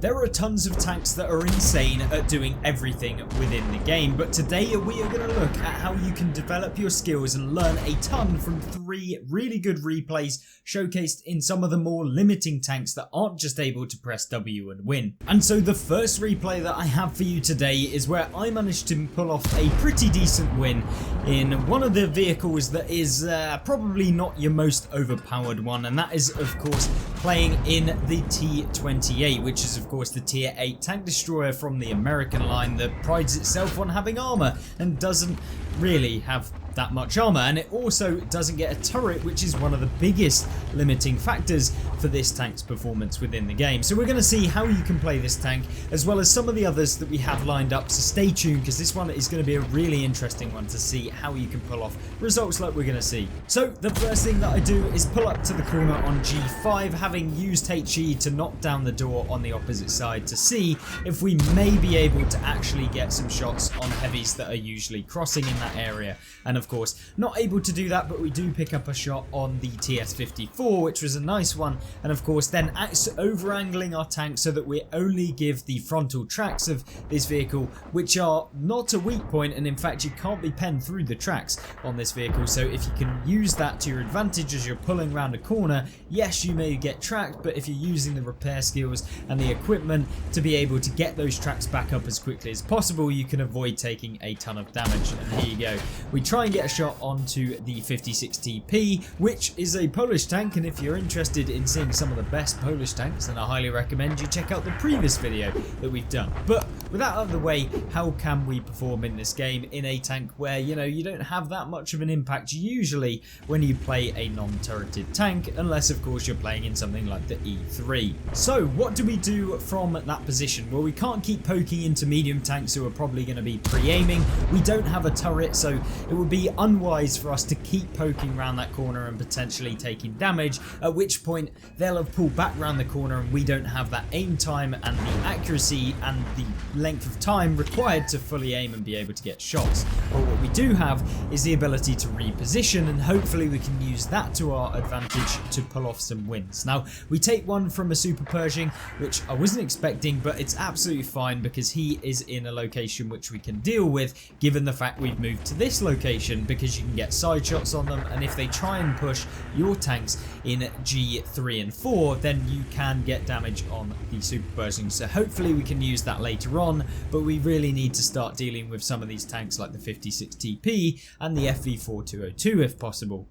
There are tons of tanks that are insane at doing everything within the game, but today we are going to look at how you can develop your skills and learn a ton from 3 really good replays showcased in some of the more limiting tanks that aren't just able to press W and win. And so the first replay that I have for you today is where I managed to pull off a pretty decent win in one of the vehicles that is probably not your most overpowered one, and that is of course playing in the T-28, which is of course the tier 8 tank destroyer from the American line that prides itself on having armor and doesn't really have that much armor, and it also doesn't get a turret, which is one of the biggest limiting factors for this tank's performance within the game. So we're going to see how you can play this tank as well as some of the others that we have lined up, so stay tuned because this one is going to be a really interesting one to see how you can pull off results like we're going to see. So the first thing that I do is pull up to the corner on G5, having used HE to knock down the door on the opposite side to see if we may be able to actually get some shots on heavies that are usually crossing in that area. And of course not able to do that, but we do pick up a shot on the TS-54, which was a nice one, and of course then over angling our tank so that we only give the frontal tracks of this vehicle, which are not a weak point, and in fact you can't be penned through the tracks on this vehicle. So if you can use that to your advantage as you're pulling around a corner, yes, you may get tracked, but if you're using the repair skills and the equipment to be able to get those tracks back up as quickly as possible, you can avoid taking a ton of damage. And here you go, we try and get a shot onto the 56TP, which is a Polish tank, and if you're interested in seeing some of the best Polish tanks, then I highly recommend you check out the previous video that we've done. But with that out of the way, how can we perform in this game in a tank where, you know, you don't have that much of an impact usually when you play a non-turreted tank, unless of course you're playing in something like the E3. So what do we do from that position? Well, we can't keep poking into medium tanks who are probably going to be pre-aiming. We don't have a turret, so it would be unwise for us to keep poking around that corner and potentially taking damage, at which point they'll have pulled back around the corner and we don't have that aim time and the accuracy and the length of time required to fully aim and be able to get shots. But what we do have is the ability to reposition, and hopefully we can use that to our advantage to pull off some wins. Now we take one from a Super Pershing, which I wasn't expecting, but it's absolutely fine because he is in a location which we can deal with given the fact we've moved to this location, because you can get side shots on them, and if they try and push your tanks in G3 and 4, then you can get damage on the Super Pershing. So hopefully we can use that later on, but we really need to start dealing with some of these tanks like the 56TP and the FV4202 if possible.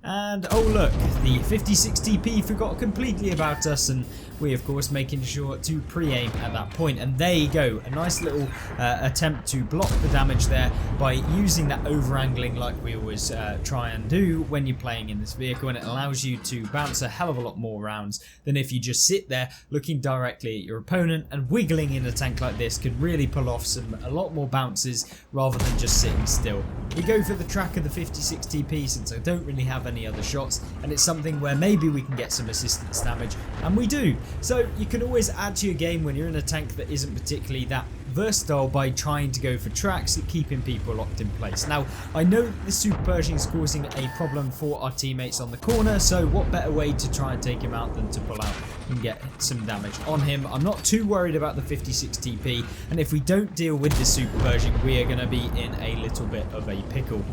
And oh look, the 56TP forgot completely about us, and we of course making sure to pre-aim at that point. And there you go, a nice little attempt to block the damage there by using that over angling like we always try and do when you're playing in this vehicle, and it allows you to bounce a hell of a lot more rounds than if you just sit there looking directly at your opponent. And wiggling in a tank like this can really pull off a lot more bounces rather than just sitting still. We go for the track of the 56TP since I don't really have any other shots, and it's something where maybe we can get some assistance damage, and we do. So you can always add to your game when you're in a tank that isn't particularly that versatile by trying to go for tracks and keeping people locked in place. Now I know that the Super Pershing is causing a problem for our teammates on the corner, so what better way to try and take him out than to pull out and get some damage on him. I'm not too worried about the 56TP, and if we don't deal with the Super Pershing, we are going to be in a little bit of a pickle.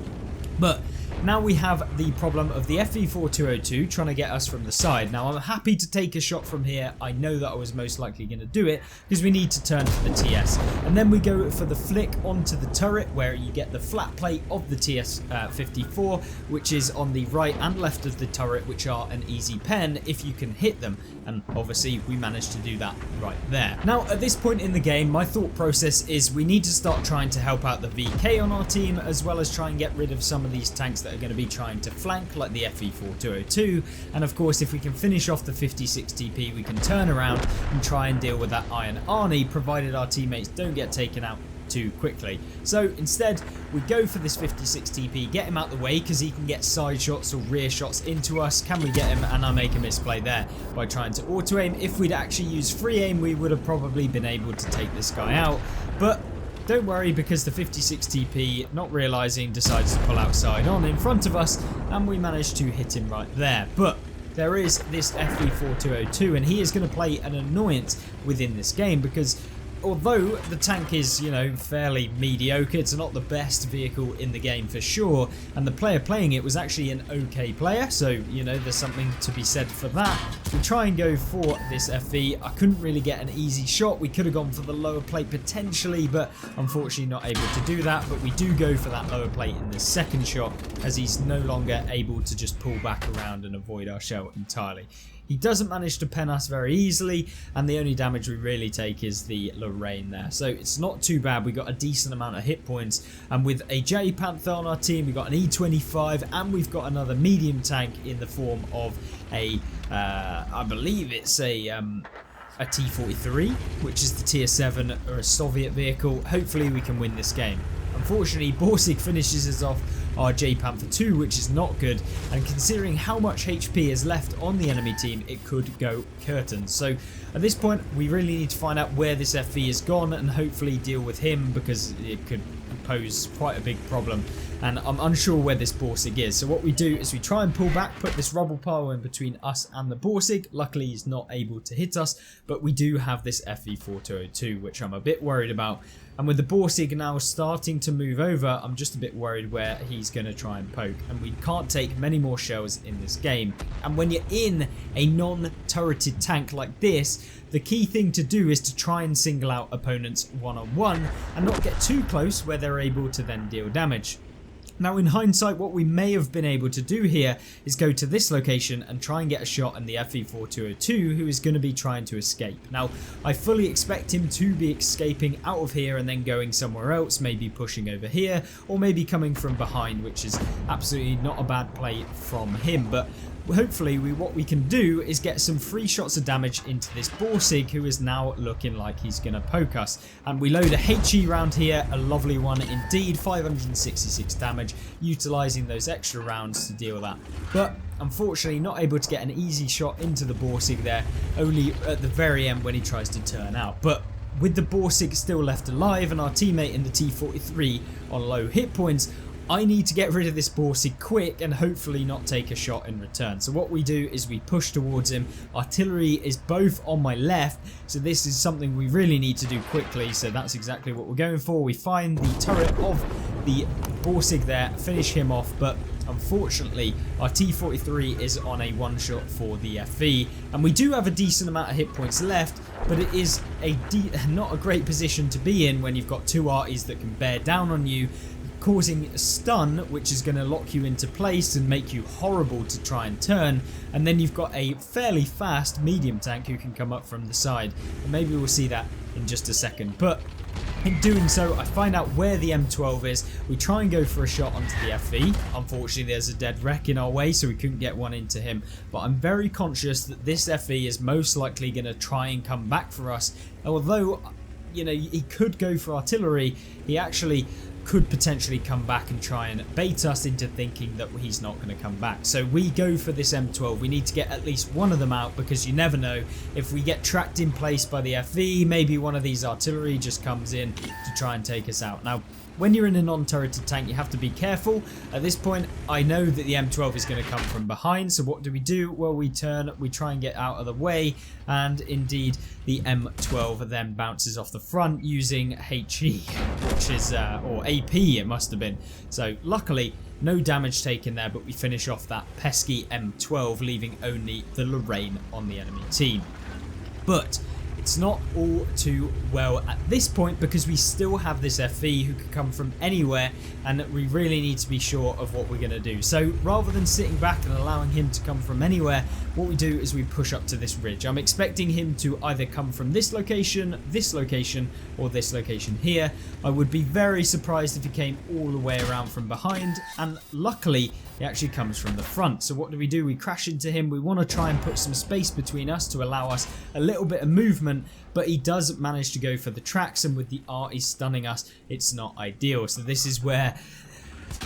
But now we have the problem of the FV4202 trying to get us from the side. Now I'm happy to take a shot from here. I know that I was most likely going to do it because we need to turn for the TS. And then we go for the flick onto the turret where you get the flat plate of the TS-54, which is on the right and left of the turret, which are an easy pen if you can hit them. And obviously we managed to do that right there. Now at this point in the game, my thought process is we need to start trying to help out the VK on our team, as well as try and get rid of some of these tanks that are going to be trying to flank, like the FV4202. And of course if we can finish off the 56TP, we can turn around and try and deal with that Iron Arnie, provided our teammates don't get taken out too quickly. So instead we go for this 56TP, get him out the way because he can get side shots or rear shots into us. Can we get him? And I make a misplay there by trying to auto aim. If we'd actually used free aim, we would have probably been able to take this guy out, but don't worry, because the 56TP, not realizing, decides to pull outside on in front of us, and we managed to hit him right there. But there is this FV4202, and he is going to play an annoyance within this game because although the tank is, you know, fairly mediocre, it's not the best vehicle in the game for sure, and the player playing it was actually an okay player, so, you know, there's something to be said for that. We try and go for this FV. I couldn't really get an easy shot. We could have gone for the lower plate potentially, but unfortunately not able to do that. But we do go for that lower plate in the second shot, as he's no longer able to just pull back around and avoid our shell entirely. He doesn't manage to pen us very easily, and the only damage we really take is the Lorraine there. So it's not too bad. We got a decent amount of hit points, and with a J Panther on our team, we got an E25, and we've got another medium tank in the form of a, I believe it's a T-43, which is the tier 7 or a Soviet vehicle. Hopefully we can win this game. Unfortunately, Borsig finishes us off our J Panther 2, which is not good, and considering how much HP is left on the enemy team, it could go curtains. So at this point we really need to find out where this FV is gone and hopefully deal with him, because it could pose quite a big problem, and I'm unsure where this Borsig is. So what we do is we try and pull back, put this rubble pile in between us and the Borsig. Luckily he's not able to hit us, but we do have this FV4202, which I'm a bit worried about. And with the Borsig now starting to move over, I'm just a bit worried where he's going to try and poke. And we can't take many more shells in this game. And when you're in a non-turreted tank like this, the key thing to do is to try and single out opponents one-on-one and not get too close where they're able to then deal damage. Now in hindsight, what we may have been able to do here is go to this location and try and get a shot on the FV4202, who is going to be trying to escape. Now I fully expect him to be escaping out of here and then going somewhere else, maybe pushing over here or maybe coming from behind, which is absolutely not a bad play from him. But hopefully what we can do is get some free shots of damage into this Borsig, who is now looking like he's going to poke us. And we load a HE round here, a lovely one indeed, 566 damage, utilising those extra rounds to deal that. But unfortunately not able to get an easy shot into the Borsig there, only at the very end when he tries to turn out. But with the Borsig still left alive and our teammate in the T-43 on low hit points, I need to get rid of this Borsig quick and hopefully not take a shot in return. So what we do is we push towards him. Artillery is both on my left, so this is something we really need to do quickly. So that's exactly what we're going for. We find the turret of the Borsig there, finish him off, but unfortunately our T-43 is on a one shot for the FV, and we do have a decent amount of hit points left, but it is not a great position to be in when you've got two arties that can bear down on you, causing a stun, which is going to lock you into place and make you horrible to try and turn. And then you've got a fairly fast medium tank who can come up from the side, and maybe we'll see that in just a second. But in doing so, I find out where the M12 is. We try and go for a shot onto the FV. Unfortunately there's a dead wreck in our way, so we couldn't get one into him, but I'm very conscious that this FV is most likely going to try and come back for us. Although, you know, he could go for artillery, he actually could potentially come back and try and bait us into thinking that he's not going to come back. So we go for this M12. We need to get at least one of them out, because you never know, if we get tracked in place by the FV, maybe one of these artillery just comes in to try and take us out. Now when you're in a non-turreted tank, you have to be careful. At this point I know that the M12 is going to come from behind, so what do? Well, we turn, we try and get out of the way, and indeed the M12 then bounces off the front using HE, which is or AP it must have been. So luckily no damage taken there, but we finish off that pesky M12, leaving only the Lorraine on the enemy team. But it's not all too well at this point, because we still have this FV who could come from anywhere, and we really need to be sure of what we're going to do. So rather than sitting back and allowing him to come from anywhere, what we do is we push up to this ridge. I'm expecting him to either come from this location, or this location here. I would be very surprised if he came all the way around from behind, and luckily he actually comes from the front. So what do? We crash into him. We want to try and put some space between us to allow us a little bit of movement, but he does manage to go for the tracks, and with the arty stunning us, it's not ideal. So this is where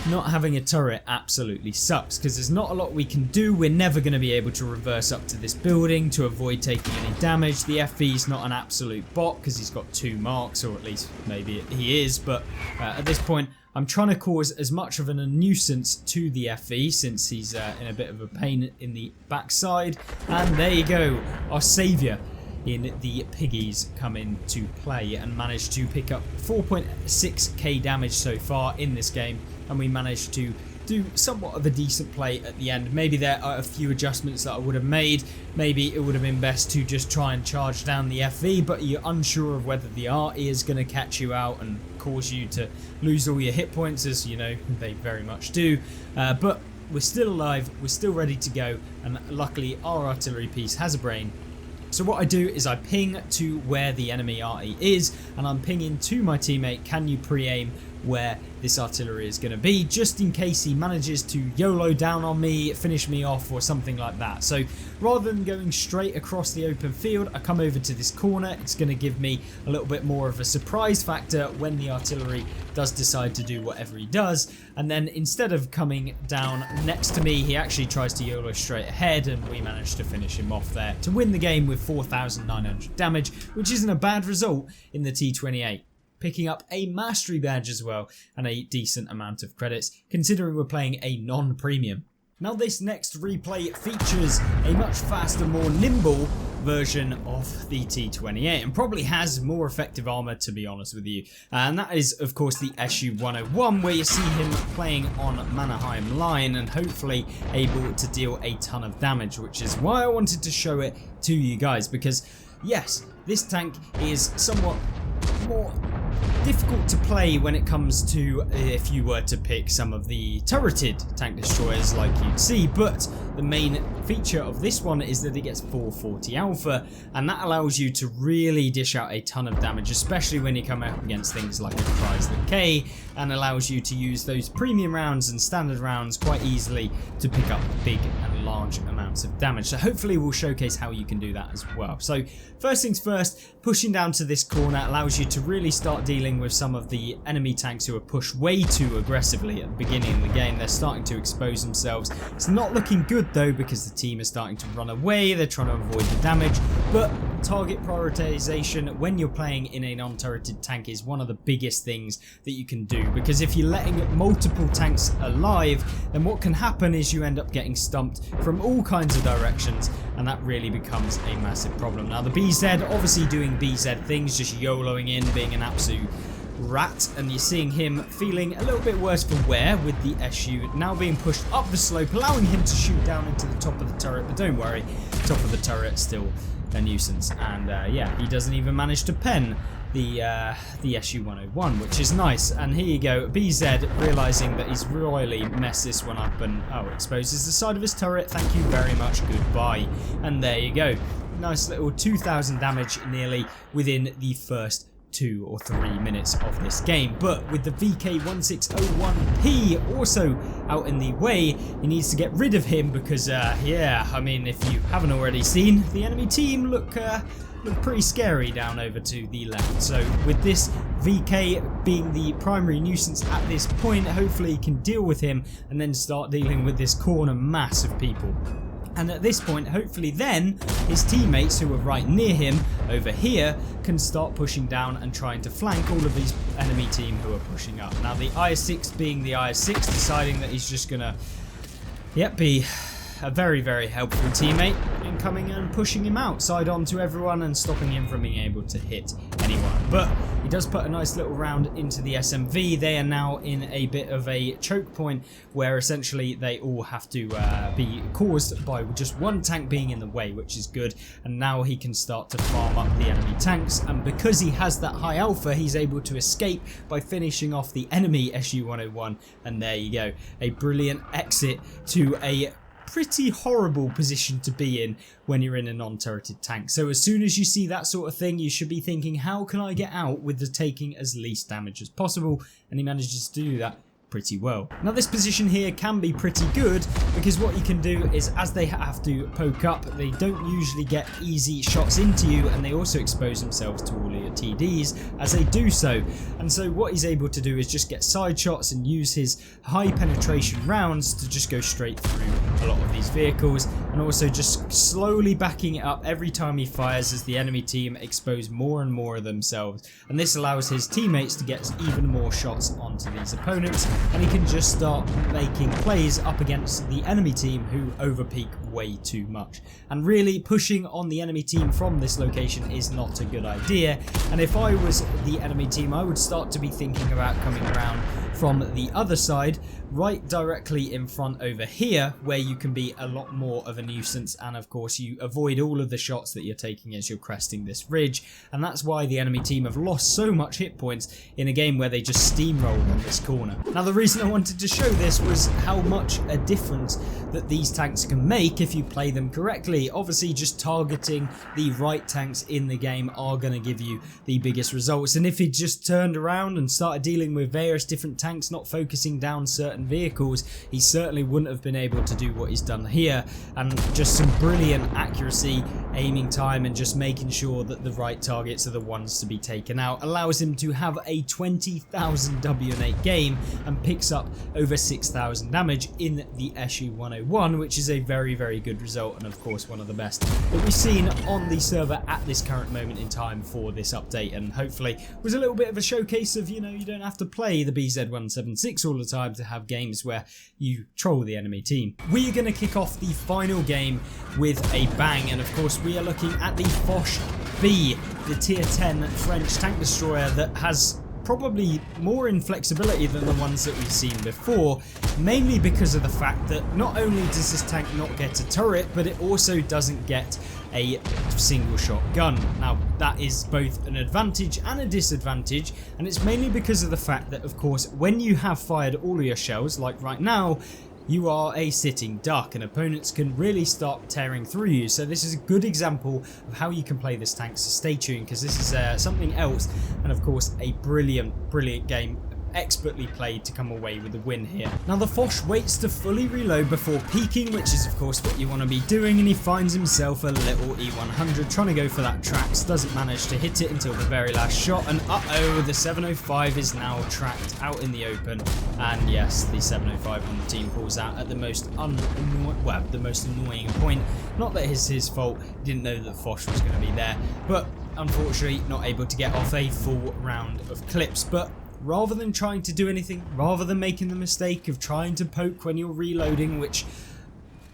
not having a turret absolutely sucks, because there's not a lot we can do. We're never going to be able to reverse up to this building to avoid taking any damage. The FV's not an absolute bot because he's got 2 marks, or at least maybe he is, but at this point I'm trying to cause as much of a nuisance to the FV since he's in a bit of a pain in the backside. And there you go, our saviour in the piggies come into play and managed to pick up 4.6k damage so far in this game, and we managed to do somewhat of a decent play at the end. Maybe there are a few adjustments that I would have made. Maybe it would have been best to just try and charge down the FV, but you're unsure of whether the RE is going to catch you out and cause you to lose all your hit points, as you know they very much do. But we're still alive, we're still ready to go, and luckily our artillery piece has a brain. So what I do is I ping to where the enemy RE is, and I'm pinging to my teammate, can you pre-aim where this artillery is going to be, just in case he manages to YOLO down on me, finish me off or something like that. So rather than going straight across the open field, I come over to this corner. It's going to give me a little bit more of a surprise factor when the artillery does decide to do whatever he does, and then instead of coming down next to me, he actually tries to YOLO straight ahead, and we managed to finish him off there to win the game with 4,900 damage, which isn't a bad result in the T28. Picking up a mastery badge as well, and a decent amount of credits, considering we're playing a non-premium. Now this next replay features a much faster, more nimble version of the T28, and probably has more effective armor, to be honest with you. And that is of course the SU-101, where you see him playing on Mannerheim line and hopefully able to deal a ton of damage, which is why I wanted to show it to you guys, because yes, this tank is somewhat more difficult to play when it comes to if you were to pick some of the turreted tank destroyers like you'd see, but the main feature of this one is that it gets 440 alpha, and that allows you to really dish out a ton of damage, especially when you come up against things like a Chrysler K, and allows you to use those premium rounds and standard rounds quite easily to pick up big and large amounts of damage. So hopefully we'll showcase how you can do that as well. So first things first, pushing down to this corner allows you to really start dealing with some of the enemy tanks who are pushed way too aggressively at the beginning of the game. They're starting to expose themselves. It's not looking good though, because the team is starting to run away. They're trying to avoid the damage, but target prioritization when you're playing in a non-turreted tank is one of the biggest things that you can do, because if you're letting multiple tanks alive, then what can happen is you end up getting stumped from all kinds of directions, and that really becomes a massive problem. Now the BZ obviously doing BZ things, just YOLOing in, being an absolute rat, and you're seeing him feeling a little bit worse for wear with the SU now being pushed up the slope, allowing him to shoot down into the top of the turret. But don't worry, top of the turret still a nuisance, and yeah, he doesn't even manage to pen the SU-101, which is nice. And here you go, BZ realizing that he's royally messed this one up and exposes the side of his turret. Thank you very much, goodbye. And there you go, nice little 2,000 damage nearly within the first 2 or 3 minutes of this game. But with the VK1601P also out in the way, he needs to get rid of him because yeah, I mean, if you haven't already seen, the enemy team look pretty scary down over to the left. So with this VK being the primary nuisance at this point, hopefully he can deal with him and then start dealing with this corner mass of people. And at this point, hopefully then, his teammates who are right near him over here can start pushing down and trying to flank all of these enemy team who are pushing up. Now the IS-6 being the IS-6, deciding that he's just gonna, yep, be a very, very helpful teammate in coming and pushing him outside onto everyone and stopping him from being able to hit anyone. But he does put a nice little round into the SMV. They are now in a bit of a choke point where essentially they all have to be caused by just one tank being in the way, which is good. And now he can start to farm up the enemy tanks, and because he has that high alpha, he's able to escape by finishing off the enemy SU-101. And there you go, a brilliant exit to a pretty horrible position to be in when you're in a non-turreted tank. So as soon as you see that sort of thing, you should be thinking, how can I get out with the taking as least damage as possible? And he manages to do that pretty well. Now this position here can be pretty good, because what you can do is, as they have to poke up, they don't usually get easy shots into you, and they also expose themselves to all of your TDs as they do so. And so what he's able to do is just get side shots and use his high penetration rounds to just go straight through a lot of these vehicles and also just slowly backing it up every time he fires as the enemy team expose more and more of themselves, and this allows his teammates to get even more shots onto these opponents, and he can just start making plays up against the enemy team who overpeak way too much. And really pushing on the enemy team from this location is not a good idea, and if I was the enemy team I would start to be thinking about coming around from the other side, right directly in front over here, where you can be a lot more of a nuisance, and of course you avoid all of the shots that you're taking as you're cresting this ridge, and that's why the enemy team have lost so much hit points in a game where they just steamrolled on this corner. Now the reason I wanted to show this was how much a difference that these tanks can make if you play them correctly. Obviously just targeting the right tanks in the game are going to give you the biggest results, and if he just turned around and started dealing with various different tanks, not focusing down certain vehicles, he certainly wouldn't have been able to do what he's done here. And just some brilliant accuracy, aiming time, and just making sure that the right targets are the ones to be taken out allows him to have a 20,000 WN8 game and picks up over 6,000 damage in the SU 101, which is a very, very good result, and of course one of the best that we've seen on the server at this current moment in time for this update, and hopefully was a little bit of a showcase of, you know, you don't have to play the BZ176 all the time to have games where you troll the enemy team. We are going to kick off the final game with a bang, and of course we are looking at the Foch B, the tier 10 French tank destroyer that has probably more inflexibility than the ones that we've seen before, mainly because of the fact that not only does this tank not get a turret, but it also doesn't get a single shot gun. Now that is both an advantage and a disadvantage, and it's mainly because of the fact that of course when you have fired all of your shells, like right now, you are a sitting duck and opponents can really start tearing through you. So this is a good example of how you can play this tank, so stay tuned because this is something else, and of course a brilliant game, expertly played to come away with the win here. Now the Foch waits to fully reload before peeking, which is of course what you want to be doing, and he finds himself a little E100 trying to go for that Trax, doesn't manage to hit it until the very last shot, and uh-oh, the 705 is now tracked out in the open, and yes, the 705 on the team pulls out at the most annoying point. Not that it's his fault, he didn't know that Foch was going to be there, but unfortunately not able to get off a full round of clips. But rather than trying to do anything, rather than making the mistake of trying to poke when you're reloading, which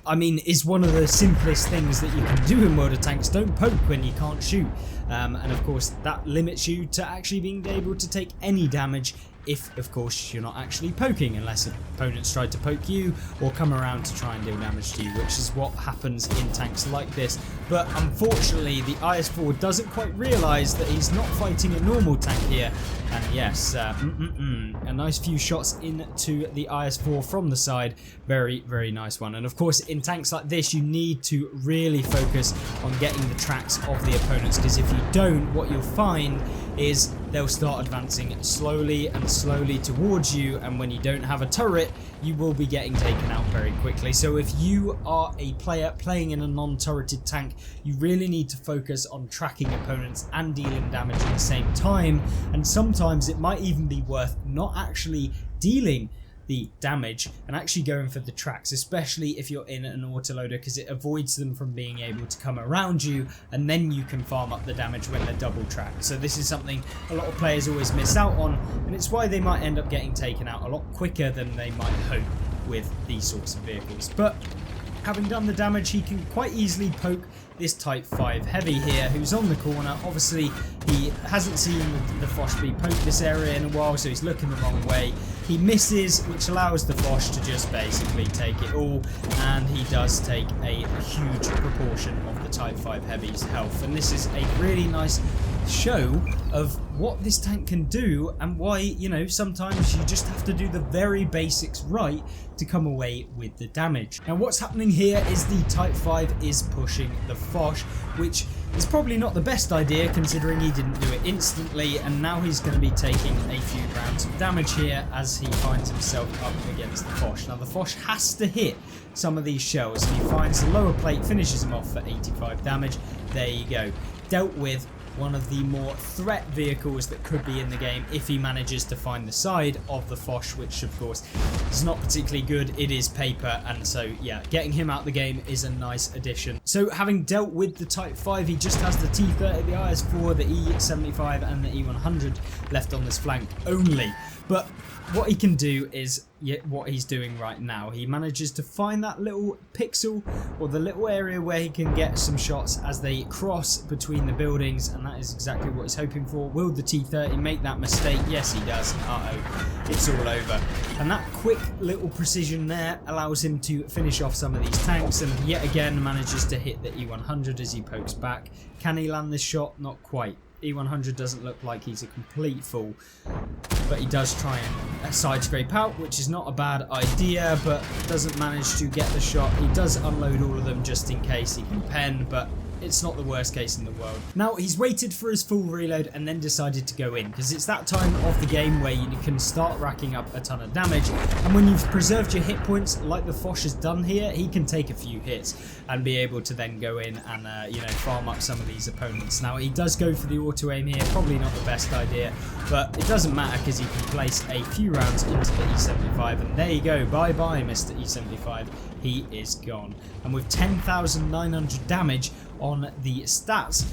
I mean is one of the simplest things that you can do in World of Tanks, don't poke when you can't shoot, and of course that limits you to actually being able to take any damage if of course you're not actually poking, unless opponents try to poke you or come around to try and deal damage to you, which is what happens in tanks like this. But unfortunately the IS-4 doesn't quite realise that he's not fighting a normal tank here, and yes, a nice few shots into the IS-4 from the side, very nice one. And of course in tanks like this you need to really focus on getting the tracks of the opponents, because if you don't, what you'll find is they'll start advancing slowly towards you, and when you don't have a turret you will be getting taken out very quickly. So if you are a player playing in a non-turreted tank, you really need to focus on tracking opponents and dealing damage at the same time, and sometimes it might even be worth not actually dealing the damage and actually going for the tracks, especially if you're in an autoloader, because it avoids them from being able to come around you, and then you can farm up the damage when they're double tracked. So this is something a lot of players always miss out on, and it's why they might end up getting taken out a lot quicker than they might hope with these sorts of vehicles. But having done the damage, he can quite easily poke this Type 5 Heavy here, who's on the corner. Obviously he hasn't seen the Foch B poke this area in a while, so he's looking the wrong way. He misses, which allows the Foch to just basically take it all, and he does take a huge proportion of the Type 5 Heavy's health. And this is a really nice show of what this tank can do, and why, you know, sometimes you just have to do the very basics right to come away with the damage. Now what's happening here is the Type 5 is pushing the Foch, which is probably not the best idea considering he didn't do it instantly, and now he's going to be taking a few rounds of damage here as he finds himself up against the Foch. Now the Foch has to hit some of these shells, and he finds the lower plate, finishes him off for 85 damage. There you go, dealt with one of the more threat vehicles that could be in the game if he manages to find the side of the Foch, which of course is not particularly good. It is paper, and so yeah, getting him out the game is a nice addition. So having dealt with the Type 5, he just has the T30, the IS-4, the E75 and the E100 left on this flank only. But what he can do is what he's doing right now. He manages to find that little pixel, or the little area where he can get some shots as they cross between the buildings, and that is exactly what he's hoping for. Will the T30 make that mistake? Yes, he does. Uh-oh, it's all over. And that quick little precision there allows him to finish off some of these tanks, and yet again manages to hit the E100 as he pokes back. Can he land this shot? Not quite. E100 doesn't look like he's a complete fool, but he does try and side scrape out, which is not a bad idea, but doesn't manage to get the shot. He does unload all of them just in case he can pen, but it's not the worst case in the world. Now, he's waited for his full reload and then decided to go in, because it's that time of the game where you can start racking up a ton of damage, and when you've preserved your hit points like the Foch has done here, he can take a few hits and be able to then go in and you know, farm up some of these opponents. Now, he does go for the auto aim here, probably not the best idea, but it doesn't matter because he can place a few rounds into the E75, and there you go, bye bye Mr. E75, he is gone. And with 10,900 damage on the stats,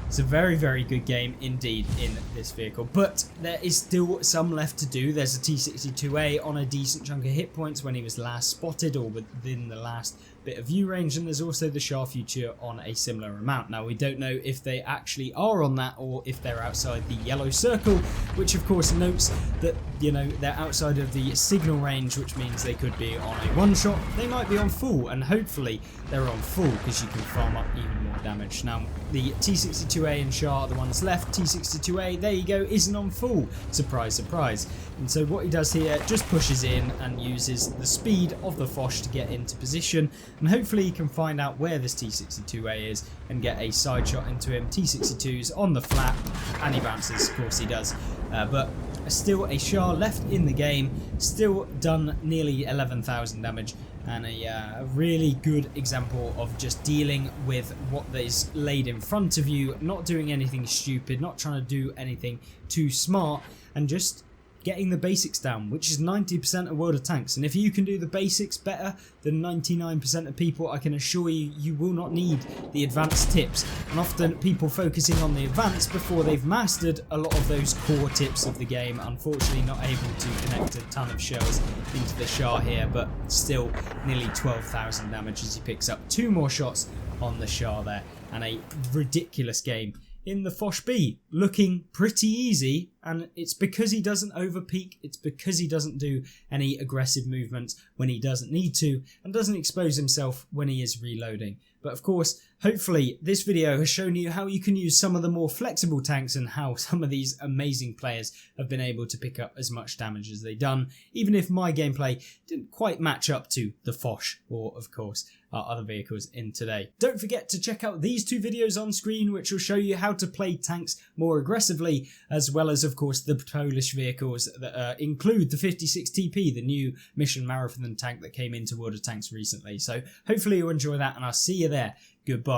it's a very, very good game indeed in this vehicle, but there is still some left to do. There's a T62A on a decent chunk of hit points when he was last spotted, or within the last bit of view range, and there's also the Char Future on a similar amount. Now, we don't know if they actually are on that or if they're outside the yellow circle, which of course notes that, you know, they're outside of the signal range, which means they could be on a one shot. They might be on full, and hopefully they're on full because you can farm up even more damage. Now, the T62A and Char are the ones left. T62A, there you go, isn't on full. Surprise, surprise. And so what he does here, just pushes in and uses the speed of the Foch to get into position, and hopefully he can find out where this T62A is and get a side shot into him. T62's on the flat, and he bounces, of course he does. But still a Char left in the game, still done nearly 11,000 damage, and a really good example of just dealing with what is laid in front of you, not doing anything stupid, not trying to do anything too smart, and just getting the basics down, which is 90% of World of Tanks. And if you can do the basics better than 99% of people, I can assure you, you will not need the advanced tips. And often people focusing on the advanced before they've mastered a lot of those core tips of the game. Unfortunately not able to connect a ton of shells into the Char here, but still nearly 12,000 damage as he picks up 2 more shots on the Char there, and a ridiculous game in the Foch B, looking pretty easy, and it's because he doesn't overpeak, it's because he doesn't do any aggressive movements when he doesn't need to, and doesn't expose himself when he is reloading. But of course, hopefully this video has shown you how you can use some of the more flexible tanks and how some of these amazing players have been able to pick up as much damage as they've done, even if my gameplay didn't quite match up to the Foch or, of course, our other vehicles in today. Don't forget to check out these 2 videos on screen, which will show you how to play tanks more aggressively, as well as, of course, the Polish vehicles that include the 56 TP, the new mission marathon tank that came into World of Tanks recently. So hopefully you'll enjoy that, and I'll see you there. Goodbye.